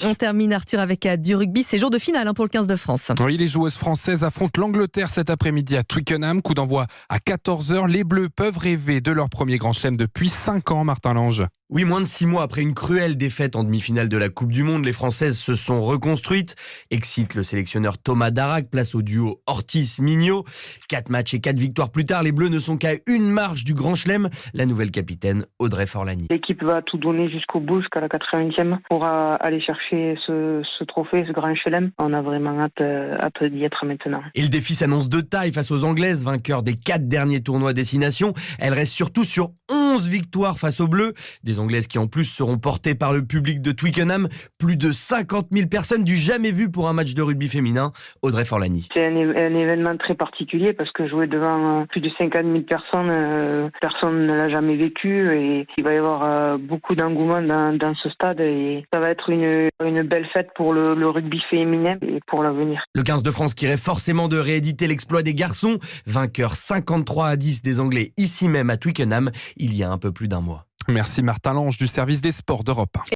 On termine, Arthur, avec du rugby. C'est jour de finale pour le 15 de France. Oui, les joueuses françaises affrontent l'Angleterre cet après-midi à Twickenham. Coup d'envoi à 14h. Les Bleus peuvent rêver de leur premier grand chelem depuis 5 ans, Martin Lange. Oui, moins de 6 mois après une cruelle défaite en demi-finale de la Coupe du Monde, les Françaises se sont reconstruites. Excite le sélectionneur Thomas Darac, place au duo Ortiz-Mignot. 4 matchs et 4 victoires plus tard, les Bleus ne sont qu'à une marche du Grand Chelem. La nouvelle capitaine, Audrey Forlani. L'équipe va tout donner jusqu'au bout, jusqu'à la 80e, pour aller chercher ce trophée, ce Grand Chelem. On a vraiment hâte d'y être maintenant. Et le défi s'annonce de taille face aux Anglaises, vainqueurs des 4 derniers tournois Destination. Elles restent surtout sur 11 victoires face aux Bleus. Des Anglaises qui en plus seront portées par le public de Twickenham. Plus de 50 000 personnes du jamais vu pour un match de rugby féminin. Audrey Forlani. C'est un événement très particulier parce que jouer devant plus de 50 000 personnes, personne ne l'a jamais vécu et il va y avoir beaucoup d'engouement dans ce stade et ça va être une belle fête pour le rugby féminin et pour l'avenir. Le 15 de France qui rêve forcément de rééditer l'exploit des garçons, vainqueur 53-10 des Anglais ici même à Twickenham il y a un peu plus d'un mois. Merci Martin Lange du service des sports d'Europe 1.